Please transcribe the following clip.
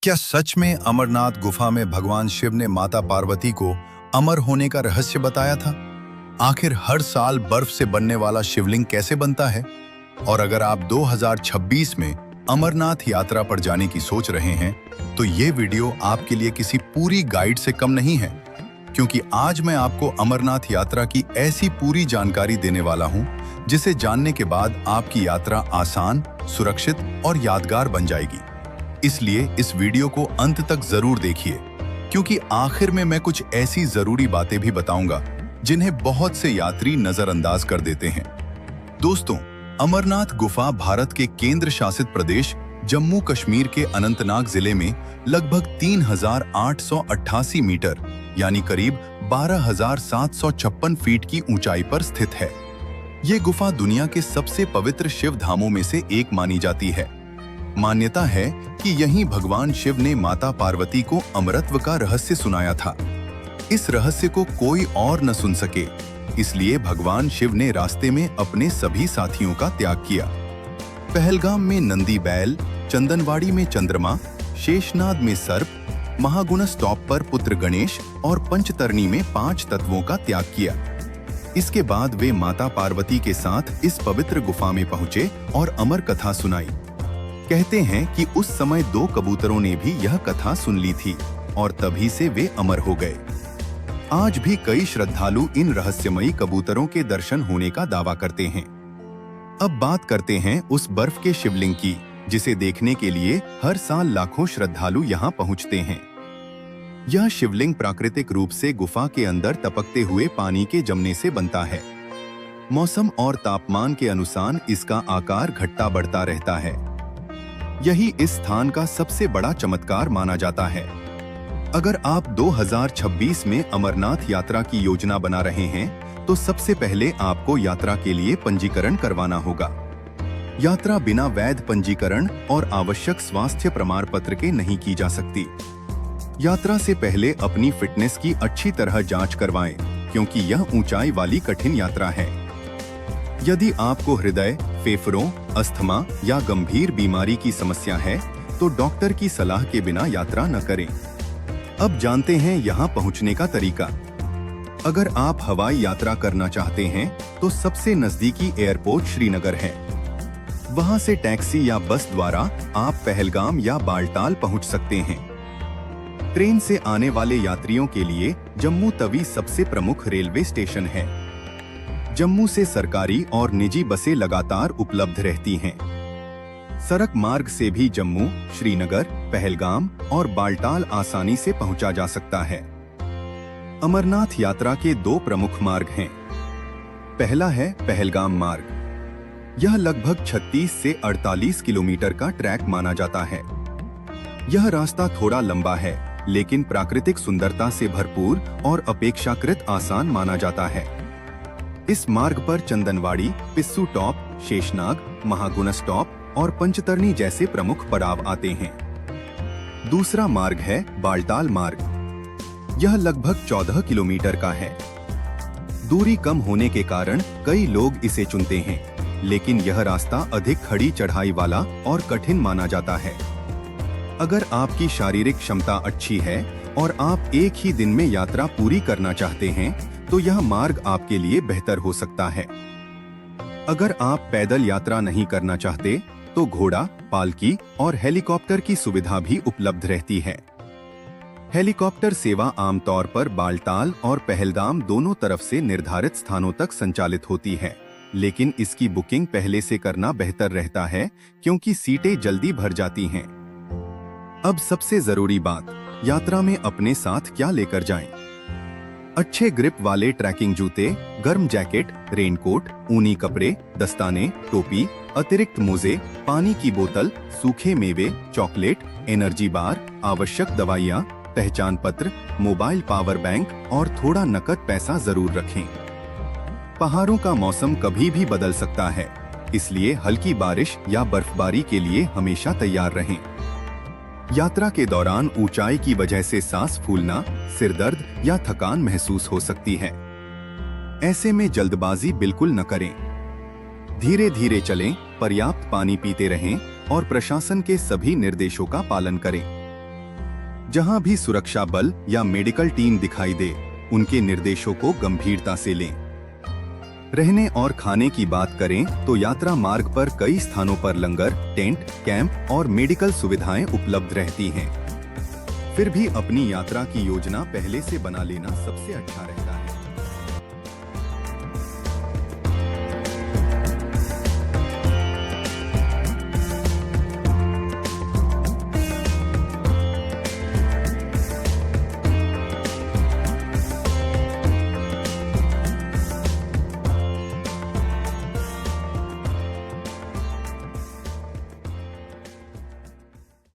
क्या सच में अमरनाथ गुफा में भगवान शिव ने माता पार्वती को अमर होने का रहस्य बताया था? आखिर हर साल बर्फ से बनने वाला शिवलिंग कैसे बनता है? और अगर आप 2026 में अमरनाथ यात्रा पर जाने की सोच रहे हैं, तो ये वीडियो आपके लिए किसी पूरी गाइड से कम नहीं है, क्योंकि आज मैं आपको अमरनाथ यात्रा की ऐसी पूरी जानकारी देने वाला हूं, जिसे जानने के बाद आपकी यात्रा आसान, सुरक्षित और यादगार बन जाएगी। इसलिए इस वीडियो को अंत तक जरूर देखिए, क्योंकि आखिर में मैं कुछ ऐसी जरूरी बातें भी बताऊंगा जिन्हें बहुत से यात्री नजरअंदाज कर देते हैं। दोस्तों, अमरनाथ गुफा भारत के केंद्र शासित प्रदेश जम्मू कश्मीर के अनंतनाग जिले में लगभग 3,888 मीटर यानी करीब 12,756 फीट की ऊंचाई पर स्थित है। ये गुफा दुनिया के सबसे पवित्र शिव धामों में से एक मानी जाती है। मान्यता है कि यहीं भगवान शिव ने माता पार्वती को अमरत्व का रहस्य सुनाया था। इस रहस्य को कोई और न सुन सके, इसलिए भगवान शिव ने रास्ते में अपने सभी साथियों का त्याग किया। पहलगाम में नंदी बैल, चंदनवाड़ी में चंद्रमा, शेषनाग में सर्प, महागुणस टॉप पर पुत्र गणेश और पंचतरणी में 5 तत्वों का त्याग किया। इसके बाद वे माता पार्वती के साथ इस पवित्र गुफा में पहुंचे और अमर कथा सुनाई। कहते हैं कि उस समय 2 कबूतरों ने भी यह कथा सुन ली थी और तभी से वे अमर हो गए। आज भी कई श्रद्धालु इन रहस्यमयी कबूतरों के दर्शन होने का दावा करते हैं। अब बात करते हैं उस बर्फ के शिवलिंग की, जिसे देखने के लिए हर साल लाखों श्रद्धालु यहाँ पहुँचते हैं। यह शिवलिंग प्राकृतिक रूप से गुफा के अंदर टपकते हुए पानी के जमने से बनता है। मौसम और तापमान के अनुसार इसका आकार घटता बढ़ता रहता है। यही इस स्थान का सबसे बड़ा चमत्कार माना जाता है। अगर आप 2026 में अमरनाथ यात्रा की योजना बना रहे हैं, तो सबसे पहले आपको यात्रा के लिए पंजीकरण करवाना होगा। यात्रा बिना वैध पंजीकरण और आवश्यक स्वास्थ्य प्रमाण पत्र के नहीं की जा सकती। यात्रा से पहले अपनी फिटनेस की अच्छी तरह जांच करवाएं, क्योंकि यह ऊंचाई वाली कठिन यात्रा है। यदि आपको हृदय, फेफड़ों, अस्थमा या गंभीर बीमारी की समस्या है, तो डॉक्टर की सलाह के बिना यात्रा न करें। अब जानते हैं यहाँ पहुँचने का तरीका। अगर आप हवाई यात्रा करना चाहते हैं, तो सबसे नजदीकी एयरपोर्ट श्रीनगर है। वहाँ से टैक्सी या बस द्वारा आप पहलगाम या बालटाल पहुँच सकते हैं। ट्रेन से आने वाले यात्रियों के लिए जम्मू तवी सबसे प्रमुख रेलवे स्टेशन है। जम्मू से सरकारी और निजी बसें लगातार उपलब्ध रहती हैं। सड़क मार्ग से भी जम्मू, श्रीनगर, पहलगाम और बालटाल आसानी से पहुंचा जा सकता है। अमरनाथ यात्रा के 2 प्रमुख मार्ग हैं। पहला है पहलगाम मार्ग। यह लगभग 36 से 48 किलोमीटर का ट्रैक माना जाता है। यह रास्ता थोड़ा लंबा है, लेकिन प्राकृतिक सुंदरता से भरपूर और अपेक्षाकृत आसान माना जाता है। इस मार्ग पर चंदनवाड़ी, पिस्सू टॉप, शेषनाग, महागुणस टॉप और पंचतरणी जैसे प्रमुख पड़ाव आते हैं। दूसरा मार्ग है बालटाल मार्ग। यह लगभग 14 किलोमीटर का है। दूरी कम होने के कारण कई लोग इसे चुनते हैं, लेकिन यह रास्ता अधिक खड़ी चढ़ाई वाला और कठिन माना जाता है। अगर आपकी शारीरिक क्षमता अच्छी है और आप एक ही दिन में यात्रा पूरी करना चाहते हैं, तो यह मार्ग आपके लिए बेहतर हो सकता है। अगर आप पैदल यात्रा नहीं करना चाहते, तो घोड़ा, पालकी और हेलीकॉप्टर की सुविधा भी उपलब्ध रहती है। हेलीकॉप्टर सेवा आमतौर पर बालटाल और पहलगाम दोनों तरफ से निर्धारित स्थानों तक संचालित होती है, लेकिन इसकी बुकिंग पहले से करना बेहतर रहता है, क्योंकि सीटें जल्दी भर जाती हैं। अब सबसे जरूरी बात, यात्रा में अपने साथ क्या लेकर जाएं? अच्छे ग्रिप वाले ट्रैकिंग जूते, गर्म जैकेट, रेनकोट, ऊनी कपड़े, दस्ताने, टोपी, अतिरिक्त मोजे, पानी की बोतल, सूखे मेवे, चॉकलेट, एनर्जी बार, आवश्यक दवाइयाँ, पहचान पत्र, मोबाइल पावर बैंक और थोड़ा नकद पैसा जरूर रखें। पहाड़ों का मौसम कभी भी बदल सकता है, इसलिए हल्की बारिश या बर्फबारी के लिए हमेशा तैयार रहें। यात्रा के दौरान ऊंचाई की वजह से सांस फूलना, सिर दर्द या थकान महसूस हो सकती है। ऐसे में जल्दबाजी बिल्कुल न करें। धीरे धीरे चलें, पर्याप्त पानी पीते रहें और प्रशासन के सभी निर्देशों का पालन करें। जहां भी सुरक्षा बल या मेडिकल टीम दिखाई दे, उनके निर्देशों को गंभीरता से लें। रहने और खाने की बात करें तो यात्रा मार्ग पर कई स्थानों पर लंगर, टेंट, कैंप और मेडिकल सुविधाएं उपलब्ध रहती हैं। फिर भी अपनी यात्रा की योजना पहले से बना लेना सबसे अच्छा रहता है।